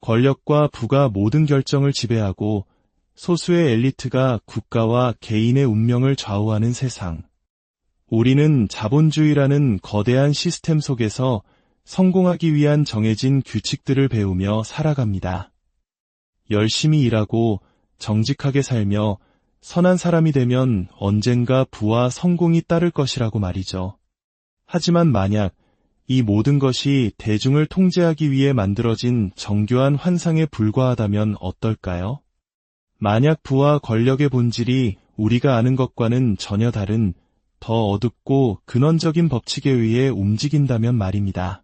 권력과 부가 모든 결정을 지배하고 소수의 엘리트가 국가와 개인의 운명을 좌우하는 세상. 우리는 자본주의라는 거대한 시스템 속에서 성공하기 위한 정해진 규칙들을 배우며 살아갑니다. 열심히 일하고 정직하게 살며 선한 사람이 되면 언젠가 부와 성공이 따를 것이라고 말이죠. 하지만 만약 이 모든 것이 대중을 통제하기 위해 만들어진 정교한 환상에 불과하다면 어떨까요? 만약 부와 권력의 본질이 우리가 아는 것과는 전혀 다른 더 어둡고 근원적인 법칙에 의해 움직인다면 말입니다.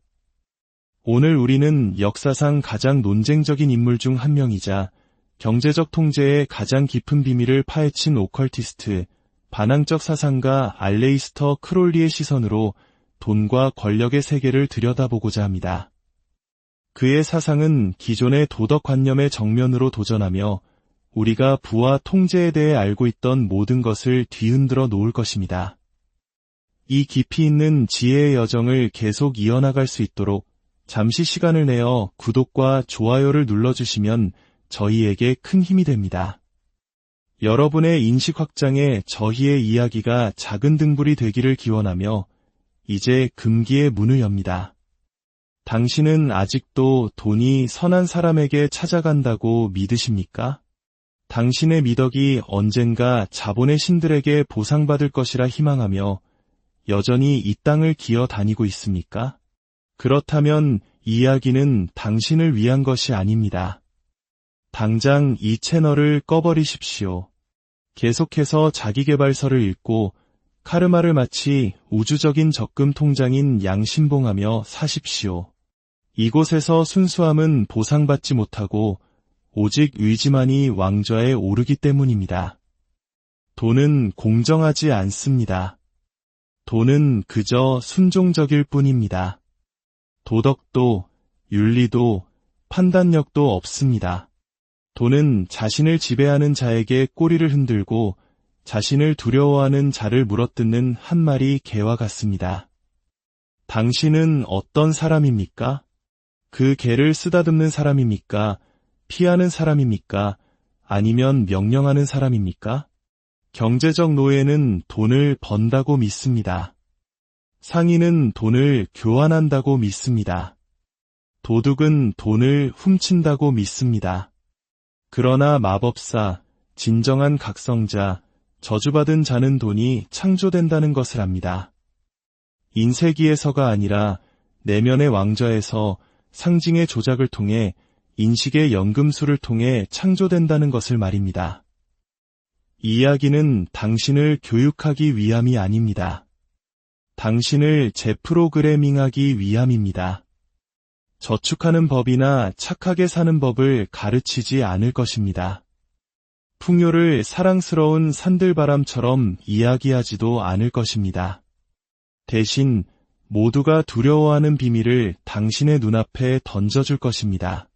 오늘 우리는 역사상 가장 논쟁적인 인물 중 한 명이자 경제적 통제의 가장 깊은 비밀을 파헤친 오컬티스트, 반항적 사상가 알레이스터 크롤리의 시선으로 돈과 권력의 세계를 들여다보고자 합니다. 그의 사상은 기존의 도덕관념의 정면으로 도전하며 우리가 부와 통제에 대해 알고 있던 모든 것을 뒤흔들어 놓을 것입니다. 이 깊이 있는 지혜의 여정을 계속 이어나갈 수 있도록 잠시 시간을 내어 구독과 좋아요를 눌러주시면 저희에게 큰 힘이 됩니다. 여러분의 인식 확장에 저희의 이야기가 작은 등불이 되기를 기원하며 이제 금기의 문을 엽니다. 당신은 아직도 돈이 선한 사람에게 찾아간다고 믿으십니까? 당신의 미덕이 언젠가 자본의 신들에게 보상받을 것이라 희망하며 여전히 이 땅을 기어 다니고 있습니까? 그렇다면 이 이야기는 당신을 위한 것이 아닙니다. 당장 이 채널을 꺼버리십시오. 계속해서 자기계발서를 읽고 카르마를 마치 우주적인 적금 통장인 양신봉하며 사십시오. 이곳에서 순수함은 보상받지 못하고 오직 의지만이 왕좌에 오르기 때문입니다. 돈은 공정하지 않습니다. 돈은 그저 순종적일 뿐입니다. 도덕도, 윤리도, 판단력도 없습니다. 돈은 자신을 지배하는 자에게 꼬리를 흔들고 자신을 두려워하는 자를 물어뜯는 한 마리 개와 같습니다. 당신은 어떤 사람입니까? 그 개를 쓰다듬는 사람입니까? 피하는 사람입니까? 아니면 명령하는 사람입니까? 경제적 노예는 돈을 번다고 믿습니다. 상인은 돈을 교환한다고 믿습니다. 도둑은 돈을 훔친다고 믿습니다. 그러나 마법사, 진정한 각성자, 저주받은 자는 돈이 창조된다는 것을 압니다. 인쇄기에서가 아니라 내면의 왕좌에서 상징의 조작을 통해 인식의 연금술을 통해 창조된다는 것을 말입니다. 이 이야기는 당신을 교육하기 위함이 아닙니다. 당신을 재프로그래밍하기 위함입니다. 저축하는 법이나 착하게 사는 법을 가르치지 않을 것입니다. 풍요를 사랑스러운 산들바람처럼 이야기하지도 않을 것입니다. 대신 모두가 두려워하는 비밀을 당신의 눈앞에 던져줄 것입니다.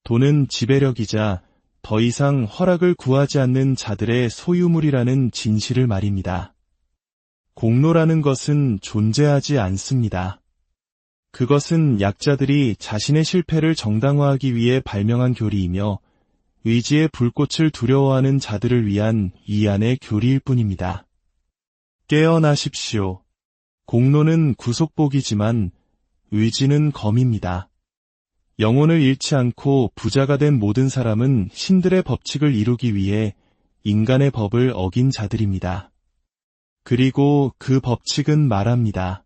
돈은 지배력이자 더 이상 허락을 구하지 않는 자들의 소유물이라는 진실을 말입니다. 공로라는 것은 존재하지 않습니다. 그것은 약자들이 자신의 실패를 정당화하기 위해 발명한 교리이며 의지의 불꽃을 두려워하는 자들을 위한 이안의 교리일 뿐입니다. 깨어나십시오. 공로는 구속복이지만 의지는 검입니다. 영혼을 잃지 않고 부자가 된 모든 사람은 신들의 법칙을 이루기 위해 인간의 법을 어긴 자들입니다. 그리고 그 법칙은 말합니다.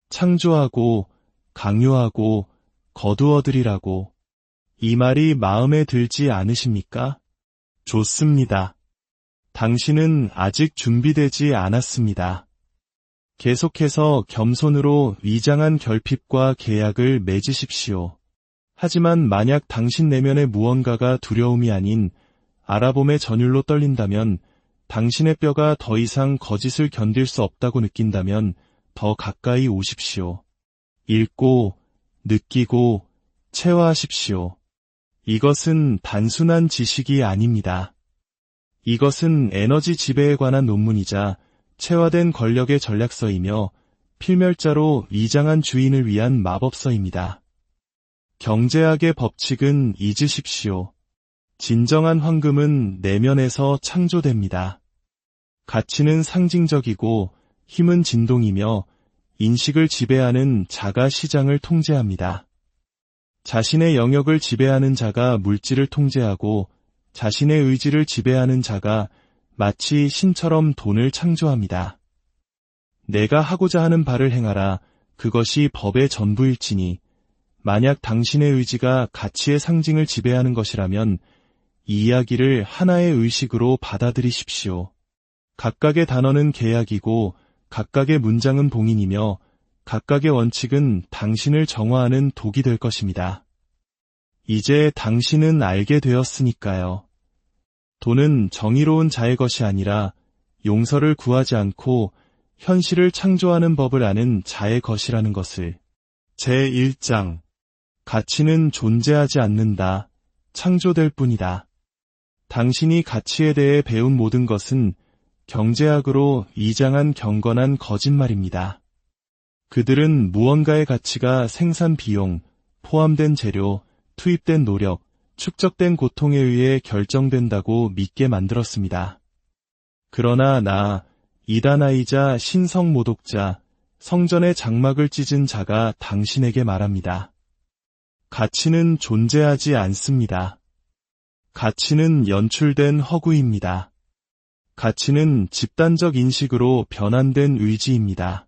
창조하고 강요하고 거두어들이라고. 이 말이 마음에 들지 않으십니까? 좋습니다. 당신은 아직 준비되지 않았습니다. 계속해서 겸손으로 위장한 결핍과 계약을 맺으십시오. 하지만 만약 당신 내면의 무언가가 두려움이 아닌 알아봄의 전율로 떨린다면, 당신의 뼈가 더 이상 거짓을 견딜 수 없다고 느낀다면 더 가까이 오십시오. 읽고, 느끼고, 체화하십시오. 이것은 단순한 지식이 아닙니다. 이것은 에너지 지배에 관한 논문이자 체화된 권력의 전략서이며 필멸자로 위장한 주인을 위한 마법서입니다. 경제학의 법칙은 잊으십시오. 진정한 황금은 내면에서 창조됩니다. 가치는 상징적이고 힘은 진동이며 인식을 지배하는 자가 시장을 통제합니다. 자신의 영역을 지배하는 자가 물질을 통제하고 자신의 의지를 지배하는 자가 마치 신처럼 돈을 창조합니다. 내가 하고자 하는 바를 행하라. 그것이 법의 전부일지니 만약 당신의 의지가 가치의 상징을 지배하는 것이라면 이 이야기를 하나의 의식으로 받아들이십시오. 각각의 단어는 계약이고 각각의 문장은 봉인이며 각각의 원칙은 당신을 정화하는 독이 될 것입니다. 이제 당신은 알게 되었으니까요. 돈은 정의로운 자의 것이 아니라 용서를 구하지 않고 현실을 창조하는 법을 아는 자의 것이라는 것을. 제1장. 가치는 존재하지 않는다. 창조될 뿐이다. 당신이 가치에 대해 배운 모든 것은 경제학으로 이장한 경건한 거짓말입니다. 그들은 무언가의 가치가 생산 비용, 포함된 재료, 투입된 노력, 축적된 고통에 의해 결정된다고 믿게 만들었습니다. 그러나 나, 이다나이자 신성모독자, 성전의 장막을 찢은 자가 당신에게 말합니다. 가치는 존재하지 않습니다. 가치는 연출된 허구입니다. 가치는 집단적 인식으로 변환된 의지입니다.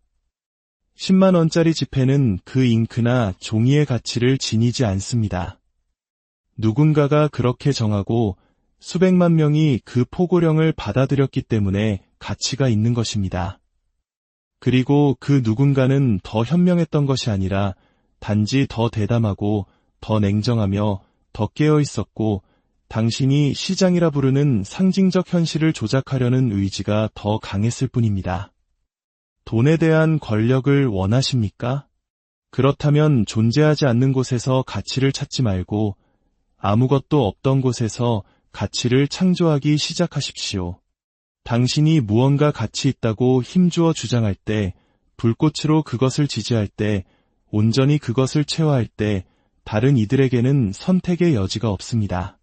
10만 원짜리 지폐는 그 잉크나 종이의 가치를 지니지 않습니다. 누군가가 그렇게 정하고 수백만 명이 그 포고령을 받아들였기 때문에 가치가 있는 것입니다. 그리고 그 누군가는 더 현명했던 것이 아니라 단지 더 대담하고 더 냉정하며 더 깨어 있었고 당신이 시장이라 부르는 상징적 현실을 조작하려는 의지가 더 강했을 뿐입니다. 돈에 대한 권력을 원하십니까? 그렇다면 존재하지 않는 곳에서 가치를 찾지 말고 아무것도 없던 곳에서 가치를 창조하기 시작하십시오. 당신이 무언가 가치 있다고 힘주어 주장할 때, 불꽃으로 그것을 지지할 때, 온전히 그것을 체화할 때, 다른 이들에게는 선택의 여지가 없습니다.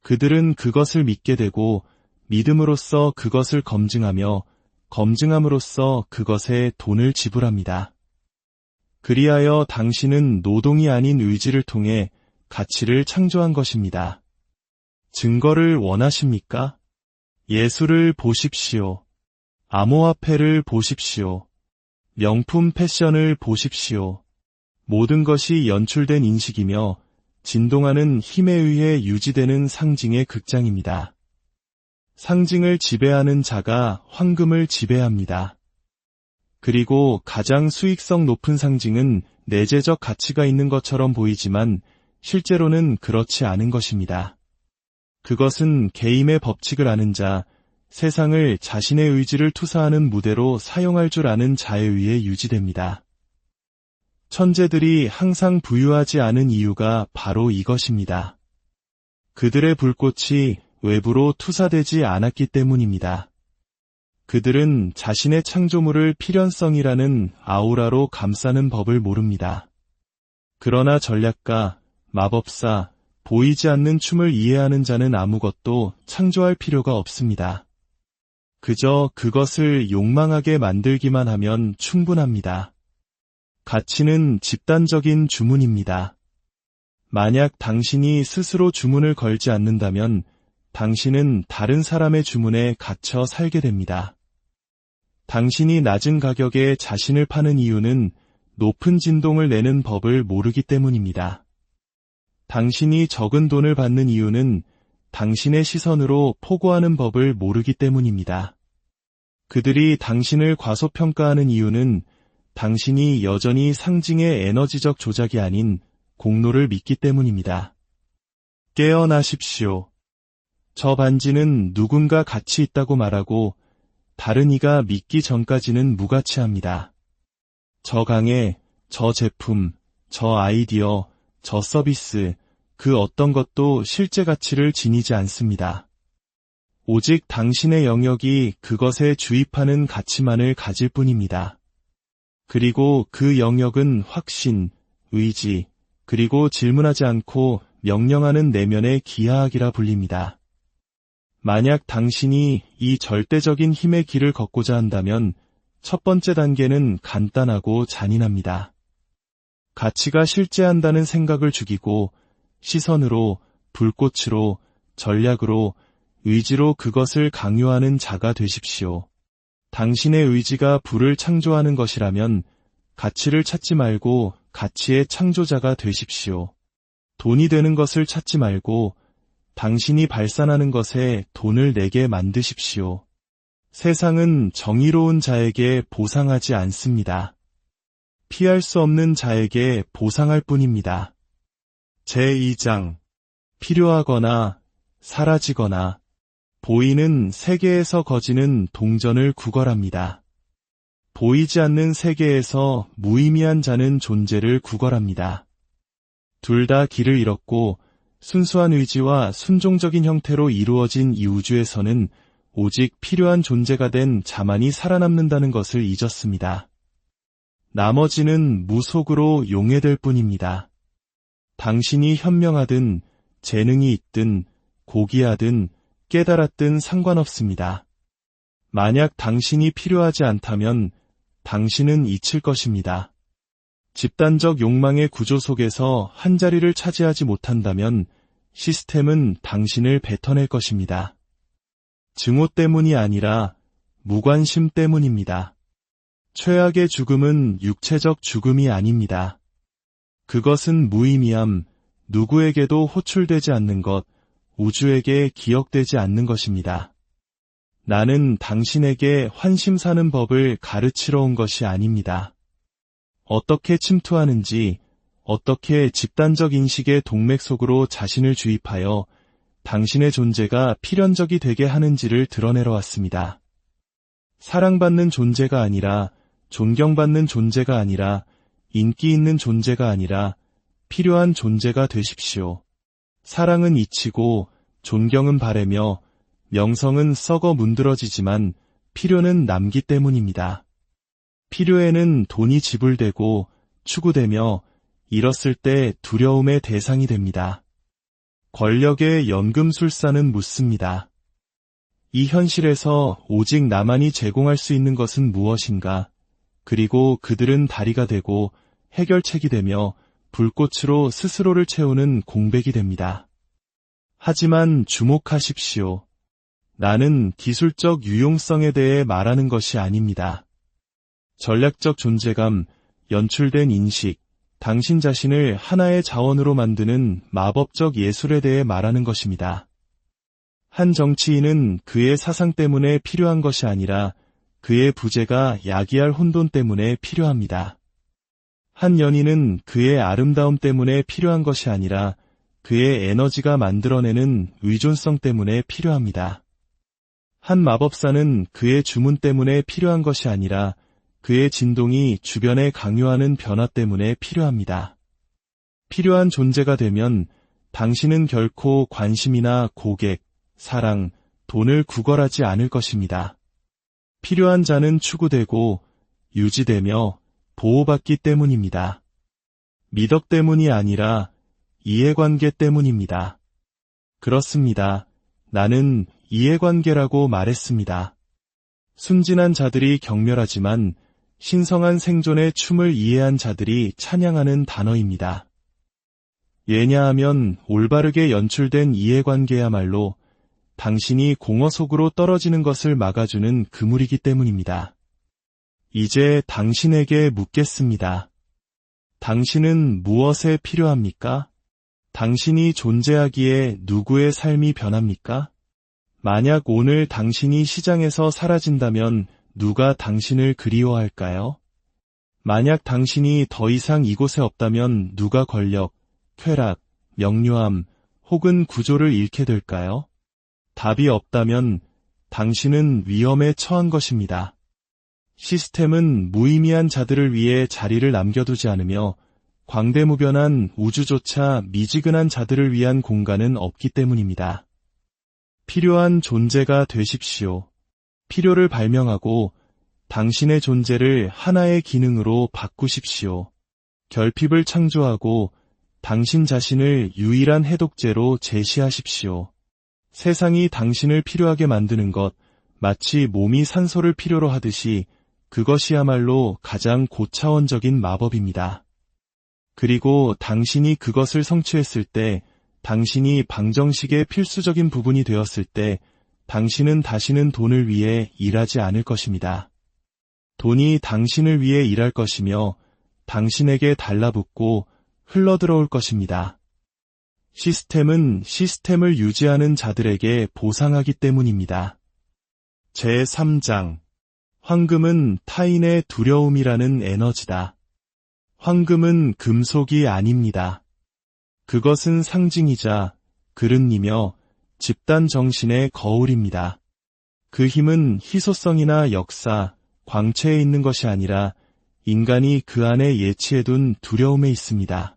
그들은 그것을 믿게 되고, 믿음으로써 그것을 검증하며, 검증함으로써 그것에 돈을 지불합니다. 그리하여 당신은 노동이 아닌 의지를 통해 가치를 창조한 것입니다. 증거를 원하십니까? 예술을 보십시오. 암호화폐를 보십시오. 명품 패션을 보십시오. 모든 것이 연출된 인식이며 진동하는 힘에 의해 유지되는 상징의 극장입니다. 상징을 지배하는 자가 황금을 지배합니다. 그리고 가장 수익성 높은 상징은 내재적 가치가 있는 것처럼 보이지만 실제로는 그렇지 않은 것입니다. 그것은 게임의 법칙을 아는 자, 세상을 자신의 의지를 투사하는 무대로 사용할 줄 아는 자에 의해 유지됩니다. 천재들이 항상 부유하지 않은 이유가 바로 이것입니다. 그들의 불꽃이 외부로 투사되지 않았기 때문입니다. 그들은 자신의 창조물을 필연성이라는 아우라로 감싸는 법을 모릅니다. 그러나 전략가, 마법사, 보이지 않는 춤을 이해하는 자는 아무것도 창조할 필요가 없습니다. 그저 그것을 욕망하게 만들기만 하면 충분합니다. 가치는 집단적인 주문입니다. 만약 당신이 스스로 주문을 걸지 않는다면 당신은 다른 사람의 주문에 갇혀 살게 됩니다. 당신이 낮은 가격에 자신을 파는 이유는 높은 진동을 내는 법을 모르기 때문입니다. 당신이 적은 돈을 받는 이유는 당신의 시선으로 포고하는 법을 모르기 때문입니다. 그들이 당신을 과소평가하는 이유는 당신이 여전히 상징의 에너지적 조작이 아닌 공로를 믿기 때문입니다. 깨어나십시오. 저 반지는 누군가 가치 있다고 말하고 다른 이가 믿기 전까지는 무가치합니다. 저 강의, 저 제품, 저 아이디어, 저 서비스, 그 어떤 것도 실제 가치를 지니지 않습니다. 오직 당신의 영역이 그것에 주입하는 가치만을 가질 뿐입니다. 그리고 그 영역은 확신, 의지, 그리고 질문하지 않고 명령하는 내면의 기하학이라 불립니다. 만약 당신이 이 절대적인 힘의 길을 걷고자 한다면 첫 번째 단계는 간단하고 잔인합니다. 가치가 실제한다는 생각을 죽이고 시선으로, 불꽃으로, 전략으로, 의지로 그것을 강요하는 자가 되십시오. 당신의 의지가 불을 창조하는 것이라면 가치를 찾지 말고 가치의 창조자가 되십시오. 돈이 되는 것을 찾지 말고 당신이 발산하는 것에 돈을 내게 만드십시오. 세상은 정의로운 자에게 보상하지 않습니다. 피할 수 없는 자에게 보상할 뿐입니다. 제2장 필요하거나 사라지거나 보이는 세계에서 거지는 동전을 구걸합니다. 보이지 않는 세계에서 무의미한 자는 존재를 구걸합니다. 둘 다 길을 잃었고 순수한 의지와 순종적인 형태로 이루어진 이 우주에서는 오직 필요한 존재가 된 자만이 살아남는다는 것을 잊었습니다. 나머지는 무속으로 용해될 뿐입니다. 당신이 현명하든 재능이 있든 고귀하든 깨달았든 상관없습니다. 만약 당신이 필요하지 않다면 당신은 잊힐 것입니다. 집단적 욕망의 구조 속에서 한자리를 차지하지 못한다면 시스템은 당신을 뱉어낼 것입니다. 증오 때문이 아니라 무관심 때문입니다. 최악의 죽음은 육체적 죽음이 아닙니다. 그것은 무의미함, 누구에게도 호출되지 않는 것, 우주에게 기억되지 않는 것입니다. 나는 당신에게 환심 사는 법을 가르치러 온 것이 아닙니다. 어떻게 침투하는지, 어떻게 집단적 인식의 동맥 속으로 자신을 주입하여 당신의 존재가 필연적이 되게 하는지를 드러내러 왔습니다. 사랑받는 존재가 아니라, 존경받는 존재가 아니라, 인기 있는 존재가 아니라 필요한 존재가 되십시오. 사랑은 잊히고 존경은 바래며 명성은 썩어 문드러지지만 필요는 남기 때문입니다. 필요에는 돈이 지불되고 추구되며 잃었을 때 두려움의 대상이 됩니다. 권력의 연금술사는 묻습니다. 이 현실에서 오직 나만이 제공할 수 있는 것은 무엇인가? 그리고 그들은 다리가 되고 해결책이 되며 불꽃으로 스스로를 채우는 공백이 됩니다. 하지만 주목하십시오. 나는 기술적 유용성에 대해 말하는 것이 아닙니다. 전략적 존재감, 연출된 인식, 당신 자신을 하나의 자원으로 만드는 마법적 예술에 대해 말하는 것입니다. 한 정치인은 그의 사상 때문에 필요한 것이 아니라 그의 부재가 야기할 혼돈 때문에 필요합니다. 한 연인은 그의 아름다움 때문에 필요한 것이 아니라 그의 에너지가 만들어내는 의존성 때문에 필요합니다. 한 마법사는 그의 주문 때문에 필요한 것이 아니라 그의 진동이 주변에 강요하는 변화 때문에 필요합니다. 필요한 존재가 되면 당신은 결코 관심이나 고객, 사랑, 돈을 구걸하지 않을 것입니다. 필요한 자는 추구되고 유지되며 보호받기 때문입니다. 미덕 때문이 아니라 이해관계 때문입니다. 그렇습니다. 나는 이해관계라고 말했습니다. 순진한 자들이 경멸하지만 신성한 생존의 춤을 이해한 자들이 찬양하는 단어입니다. 왜냐하면 올바르게 연출된 이해관계야말로 당신이 공허 속으로 떨어지는 것을 막아주는 그물이기 때문입니다. 이제 당신에게 묻겠습니다. 당신은 무엇에 필요합니까? 당신이 존재하기에 누구의 삶이 변합니까? 만약 오늘 당신이 시장에서 사라진다면 누가 당신을 그리워할까요? 만약 당신이 더 이상 이곳에 없다면 누가 권력, 쾌락, 명료함 혹은 구조를 잃게 될까요? 답이 없다면 당신은 위험에 처한 것입니다. 시스템은 무의미한 자들을 위해 자리를 남겨두지 않으며 광대무변한 우주조차 미지근한 자들을 위한 공간은 없기 때문입니다. 필요한 존재가 되십시오. 필요를 발명하고 당신의 존재를 하나의 기능으로 바꾸십시오. 결핍을 창조하고 당신 자신을 유일한 해독제로 제시하십시오. 세상이 당신을 필요하게 만드는 것, 마치 몸이 산소를 필요로 하듯이 그것이야말로 가장 고차원적인 마법입니다. 그리고 당신이 그것을 성취했을 때, 당신이 방정식의 필수적인 부분이 되었을 때, 당신은 다시는 돈을 위해 일하지 않을 것입니다. 돈이 당신을 위해 일할 것이며, 당신에게 달라붙고 흘러들어올 것입니다. 시스템은 시스템을 유지하는 자들에게 보상하기 때문입니다. 제3장 황금은 타인의 두려움이라는 에너지다. 황금은 금속이 아닙니다. 그것은 상징이자 그릇이며 집단 정신의 거울입니다. 그 힘은 희소성이나 역사, 광채에 있는 것이 아니라 인간이 그 안에 예치해둔 두려움에 있습니다.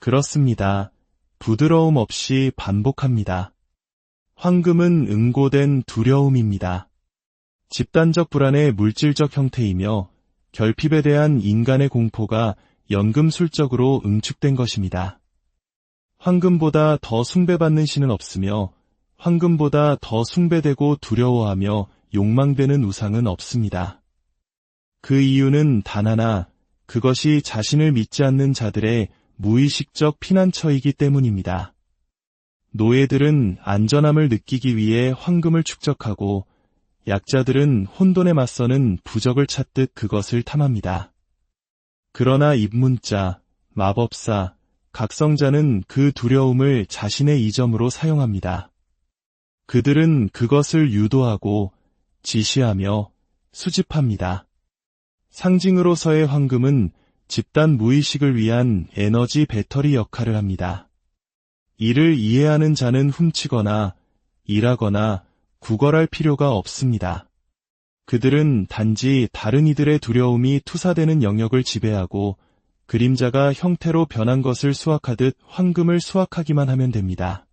그렇습니다. 부드러움 없이 반복합니다. 황금은 응고된 두려움입니다. 집단적 불안의 물질적 형태이며 결핍에 대한 인간의 공포가 연금술적으로 응축된 것입니다. 황금보다 더 숭배받는 신은 없으며 황금보다 더 숭배되고 두려워하며 욕망되는 우상은 없습니다. 그 이유는 단 하나, 그것이 자신을 믿지 않는 자들의 무의식적 피난처이기 때문입니다. 노예들은 안전함을 느끼기 위해 황금을 축적하고 약자들은 혼돈에 맞서는 부적을 찾듯 그것을 탐합니다. 그러나 입문자, 마법사, 각성자는 그 두려움을 자신의 이점으로 사용합니다. 그들은 그것을 유도하고 지시하며 수집합니다. 상징으로서의 황금은 집단 무의식을 위한 에너지 배터리 역할을 합니다. 이를 이해하는 자는 훔치거나 일하거나 구걸할 필요가 없습니다. 그들은 단지 다른 이들의 두려움이 투사되는 영역을 지배하고 그림자가 형태로 변한 것을 수확하듯 황금을 수확하기만 하면 됩니다.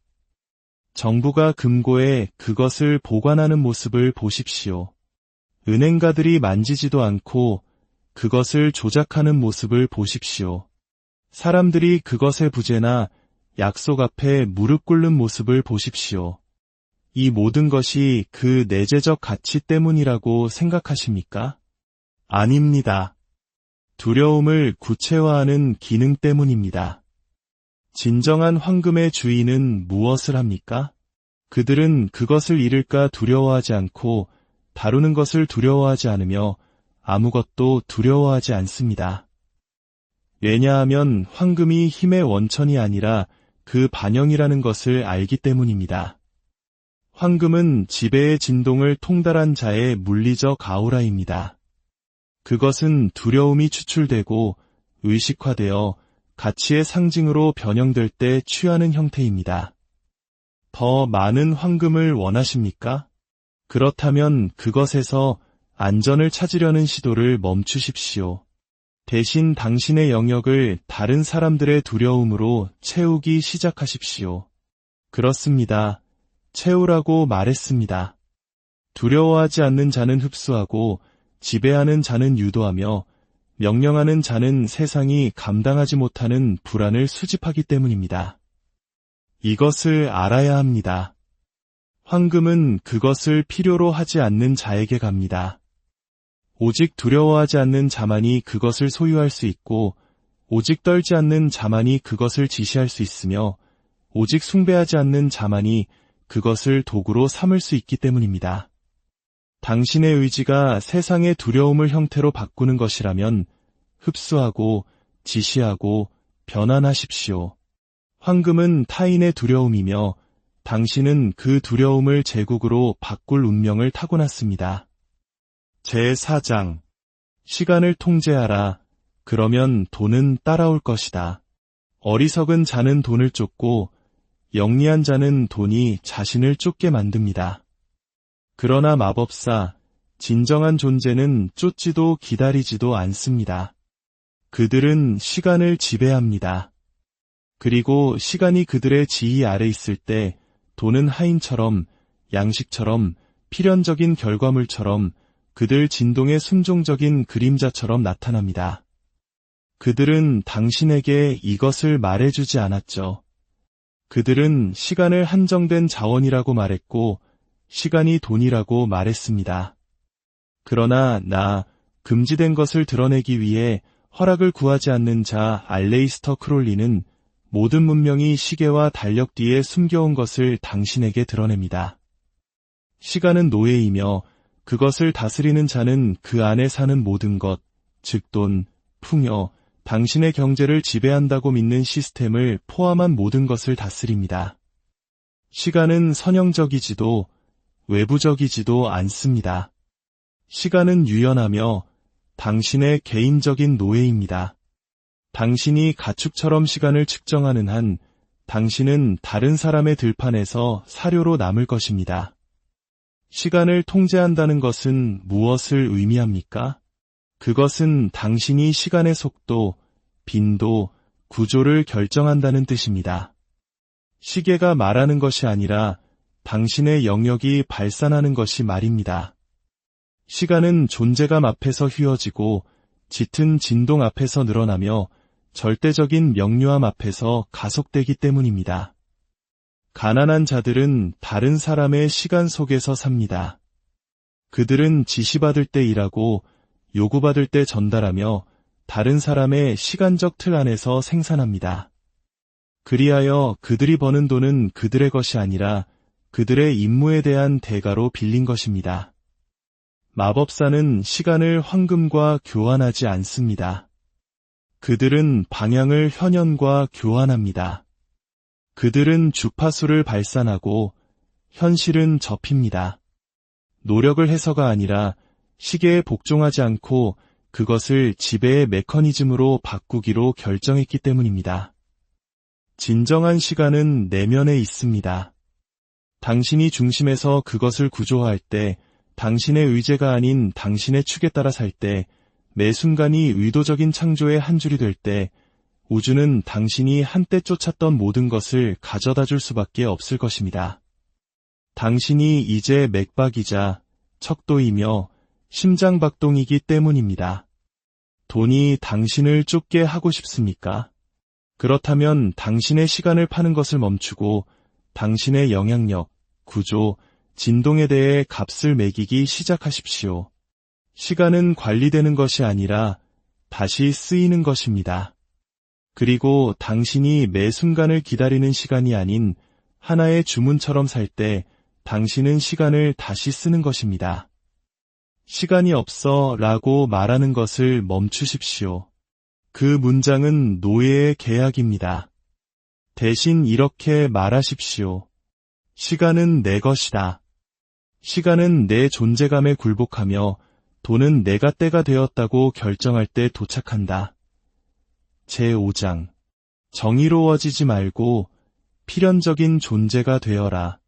정부가 금고에 그것을 보관하는 모습을 보십시오. 은행가들이 만지지도 않고 그것을 조작하는 모습을 보십시오. 사람들이 그것의 부재나 약속 앞에 무릎 꿇는 모습을 보십시오. 이 모든 것이 그 내재적 가치 때문이라고 생각하십니까? 아닙니다. 두려움을 구체화하는 기능 때문입니다. 진정한 황금의 주인은 무엇을 합니까? 그들은 그것을 잃을까 두려워하지 않고 다루는 것을 두려워하지 않으며 아무것도 두려워하지 않습니다. 왜냐하면 황금이 힘의 원천이 아니라 그 반영이라는 것을 알기 때문입니다. 황금은 지배의 진동을 통달한 자의 물리적 아우라입니다. 그것은 두려움이 추출되고 의식화되어 가치의 상징으로 변형될 때 취하는 형태입니다. 더 많은 황금을 원하십니까? 그렇다면 그것에서 안전을 찾으려는 시도를 멈추십시오. 대신 당신의 영역을 다른 사람들의 두려움으로 채우기 시작하십시오. 그렇습니다. 채우라고 말했습니다. 두려워하지 않는 자는 흡수하고 지배하는 자는 유도하며 명령하는 자는 세상이 감당하지 못하는 불안을 수집하기 때문입니다. 이것을 알아야 합니다. 황금은 그것을 필요로 하지 않는 자에게 갑니다. 오직 두려워하지 않는 자만이 그것을 소유할 수 있고 오직 떨지 않는 자만이 그것을 지시할 수 있으며 오직 숭배하지 않는 자만이 그것을 도구로 삼을 수 있기 때문입니다. 당신의 의지가 세상의 두려움을 형태로 바꾸는 것이라면 흡수하고 지시하고 변환하십시오. 황금은 타인의 두려움이며 당신은 그 두려움을 제국으로 바꿀 운명을 타고났습니다. 제4장 시간을 통제하라. 그러면 돈은 따라올 것이다. 어리석은 자는 돈을 쫓고 영리한 자는 돈이 자신을 쫓게 만듭니다. 그러나 마법사, 진정한 존재는 쫓지도 기다리지도 않습니다. 그들은 시간을 지배합니다. 그리고 시간이 그들의 지휘 아래 있을 때 돈은 하인처럼, 양식처럼, 필연적인 결과물처럼 그들 진동의 순종적인 그림자처럼 나타납니다. 그들은 당신에게 이것을 말해주지 않았죠. 그들은 시간을 한정된 자원이라고 말했고 시간이 돈이라고 말했습니다. 그러나 금지된 것을 드러내기 위해 허락을 구하지 않는 자 알레이스터 크롤리는 모든 문명이 시계와 달력 뒤에 숨겨온 것을 당신에게 드러냅니다. 시간은 노예이며 그것을 다스리는 자는 그 안에 사는 모든 것, 즉 돈, 풍요, 당신의 경제를 지배한다고 믿는 시스템을 포함한 모든 것을 다스립니다. 시간은 선형적이지도 외부적이지도 않습니다. 시간은 유연하며 당신의 개인적인 노예입니다. 당신이 가축처럼 시간을 측정하는 한 당신은 다른 사람의 들판에서 사료로 남을 것입니다. 시간을 통제한다는 것은 무엇을 의미합니까? 그것은 당신이 시간의 속도, 빈도, 구조를 결정한다는 뜻입니다. 시계가 말하는 것이 아니라 당신의 영역이 발산하는 것이 말입니다. 시간은 존재감 앞에서 휘어지고 짙은 진동 앞에서 늘어나며 절대적인 명료함 앞에서 가속되기 때문입니다. 가난한 자들은 다른 사람의 시간 속에서 삽니다. 그들은 지시받을 때 일하고 요구받을 때 전달하며 다른 사람의 시간적 틀 안에서 생산합니다. 그리하여 그들이 버는 돈은 그들의 것이 아니라 그들의 임무에 대한 대가로 빌린 것입니다. 마법사는 시간을 황금과 교환하지 않습니다. 그들은 방향을 현현과 교환합니다. 그들은 주파수를 발산하고 현실은 접힙니다. 노력을 해서가 아니라 시계에 복종하지 않고 그것을 지배의 메커니즘으로 바꾸기로 결정했기 때문입니다. 진정한 시간은 내면에 있습니다. 당신이 중심에서 그것을 구조화할 때, 당신의 의제가 아닌 당신의 축에 따라 살 때, 매 순간이 의도적인 창조의 한 줄이 될 때, 우주는 당신이 한때 쫓았던 모든 것을 가져다 줄 수밖에 없을 것입니다. 당신이 이제 맥박이자 척도이며 심장박동이기 때문입니다. 돈이 당신을 쫓게 하고 싶습니까? 그렇다면 당신의 시간을 파는 것을 멈추고 당신의 영향력, 구조, 진동에 대해 값을 매기기 시작하십시오. 시간은 관리되는 것이 아니라 다시 쓰이는 것입니다. 그리고 당신이 매 순간을 기다리는 시간이 아닌 하나의 주문처럼 살 때 당신은 시간을 다시 쓰는 것입니다. 시간이 없어 라고 말하는 것을 멈추십시오. 그 문장은 노예의 계약입니다. 대신 이렇게 말하십시오. 시간은 내 것이다. 시간은 내 존재감에 굴복하며 돈은 내가 때가 되었다고 결정할 때 도착한다. 제5장 정의로워지지 말고 필연적인 존재가 되어라.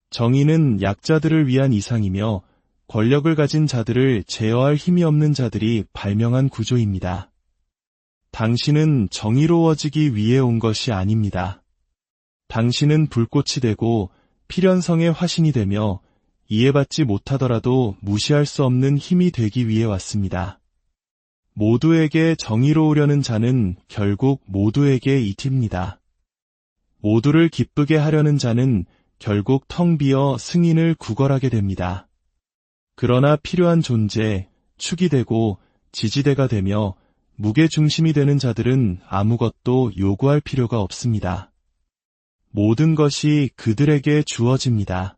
정의는 약자들을 위한 이상이며 권력을 가진 자들을 제어할 힘이 없는 자들이 발명한 구조입니다. 당신은 정의로워지기 위해 온 것이 아닙니다. 당신은 불꽃이 되고 필연성의 화신이 되며 이해받지 못하더라도 무시할 수 없는 힘이 되기 위해 왔습니다. 모두에게 정의로우려는 자는 결국 모두에게 이팁니다. 모두를 기쁘게 하려는 자는 결국 텅 비어 승인을 구걸하게 됩니다. 그러나 필요한 존재, 축이 되고 지지대가 되며 무게중심이 되는 자들은 아무것도 요구할 필요가 없습니다. 모든 것이 그들에게 주어집니다.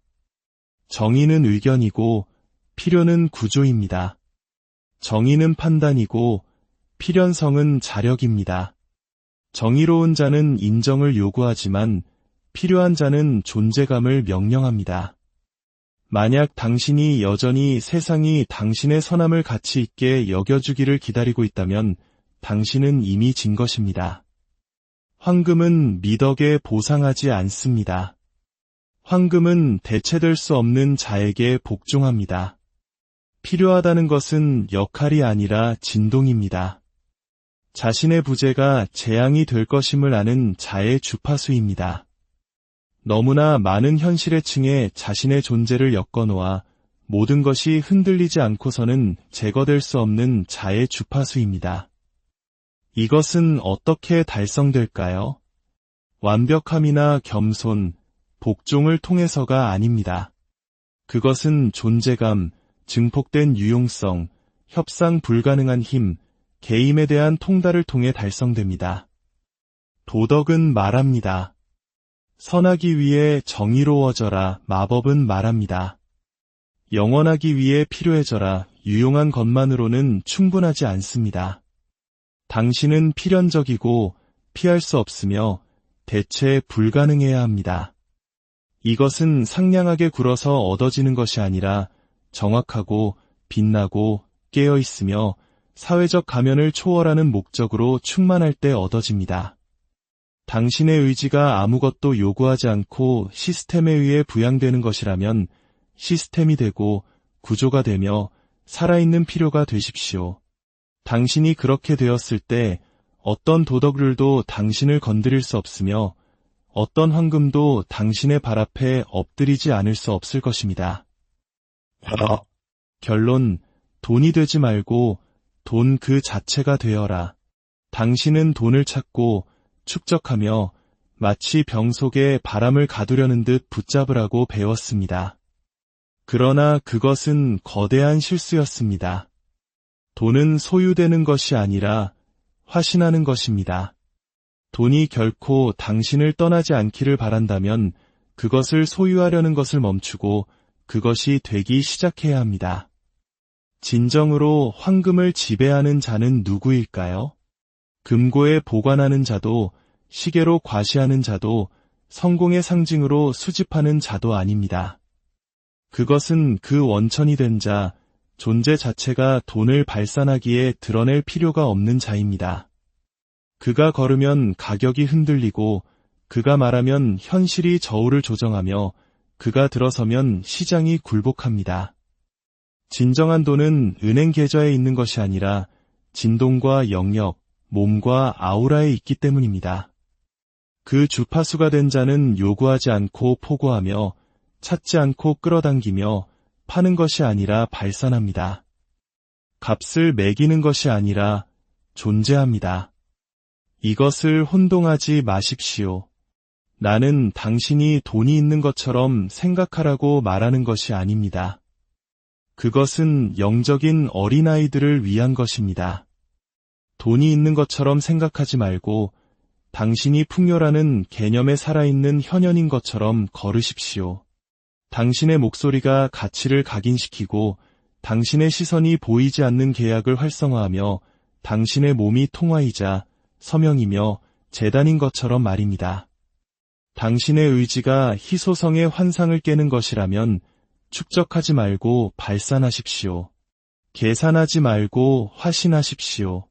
정의는 의견이고 필요는 구조입니다. 정의는 판단이고 필연성은 자력입니다. 정의로운 자는 인정을 요구하지만 필요한 자는 존재감을 명령합니다. 만약 당신이 여전히 세상이 당신의 선함을 가치 있게 여겨주기를 기다리고 있다면 당신은 이미 진 것입니다. 황금은 미덕에 보상하지 않습니다. 황금은 대체될 수 없는 자에게 복종합니다. 필요하다는 것은 역할이 아니라 진동입니다. 자신의 부재가 재앙이 될 것임을 아는 자의 주파수입니다. 너무나 많은 현실의 층에 자신의 존재를 엮어놓아 모든 것이 흔들리지 않고서는 제거될 수 없는 자의 주파수입니다. 이것은 어떻게 달성될까요? 완벽함이나 겸손, 복종을 통해서가 아닙니다. 그것은 존재감, 증폭된 유용성, 협상 불가능한 힘, 개임에 대한 통달을 통해 달성됩니다. 도덕은 말합니다. 선하기 위해 정의로워져라. 마법은 말합니다. 영원하기 위해 필요해져라. 유용한 것만으로는 충분하지 않습니다. 당신은 필연적이고 피할 수 없으며 대체 불가능해야 합니다. 이것은 상냥하게 굴어서 얻어지는 것이 아니라 정확하고 빛나고 깨어있으며 사회적 가면을 초월하는 목적으로 충만할 때 얻어집니다. 당신의 의지가 아무것도 요구하지 않고 시스템에 의해 부양되는 것이라면 시스템이 되고 구조가 되며 살아있는 필요가 되십시오. 당신이 그렇게 되었을 때 어떤 도덕률도 당신을 건드릴 수 없으며 어떤 황금도 당신의 발 앞에 엎드리지 않을 수 없을 것입니다. 결론, 돈이 되지 말고 돈 그 자체가 되어라. 당신은 돈을 찾고 축적하며 마치 병 속에 바람을 가두려는 듯 붙잡으라고 배웠습니다. 그러나 그것은 거대한 실수였습니다. 돈은 소유되는 것이 아니라 화신하는 것입니다. 돈이 결코 당신을 떠나지 않기를 바란다면 그것을 소유하려는 것을 멈추고 그것이 되기 시작해야 합니다. 진정으로 황금을 지배하는 자는 누구일까요? 금고에 보관하는 자도, 시계로 과시하는 자도, 성공의 상징으로 수집하는 자도 아닙니다. 그것은 그 원천이 된 자, 존재 자체가 돈을 발산하기에 드러낼 필요가 없는 자입니다. 그가 걸으면 가격이 흔들리고, 그가 말하면 현실이 저울을 조정하며, 그가 들어서면 시장이 굴복합니다. 진정한 돈은 은행 계좌에 있는 것이 아니라 진동과 영역, 몸과 아우라에 있기 때문입니다. 그 주파수가 된 자는 요구하지 않고 포고하며 찾지 않고 끌어당기며 파는 것이 아니라 발산합니다. 값을 매기는 것이 아니라 존재합니다. 이것을 혼동하지 마십시오. 나는 당신이 돈이 있는 것처럼 생각하라고 말하는 것이 아닙니다. 그것은 영적인 어린아이들을 위한 것입니다. 돈이 있는 것처럼 생각하지 말고 당신이 풍요라는 개념에 살아있는 현현인 것처럼 걸으십시오. 당신의 목소리가 가치를 각인시키고 당신의 시선이 보이지 않는 계약을 활성화하며 당신의 몸이 통화이자 서명이며 재단인 것처럼 말입니다. 당신의 의지가 희소성의 환상을 깨는 것이라면 축적하지 말고 발산하십시오. 계산하지 말고 화신하십시오.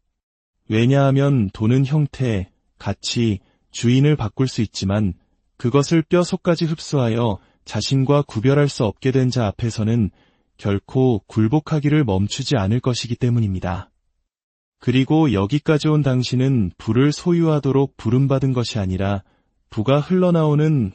왜냐하면 돈은 형태, 가치, 주인을 바꿀 수 있지만 그것을 뼈속까지 흡수하여 자신과 구별할 수 없게 된 자 앞에서는 결코 굴복하기를 멈추지 않을 것이기 때문입니다. 그리고 여기까지 온 당신은 부를 소유하도록 부름받은 것이 아니라 부가 흘러나오는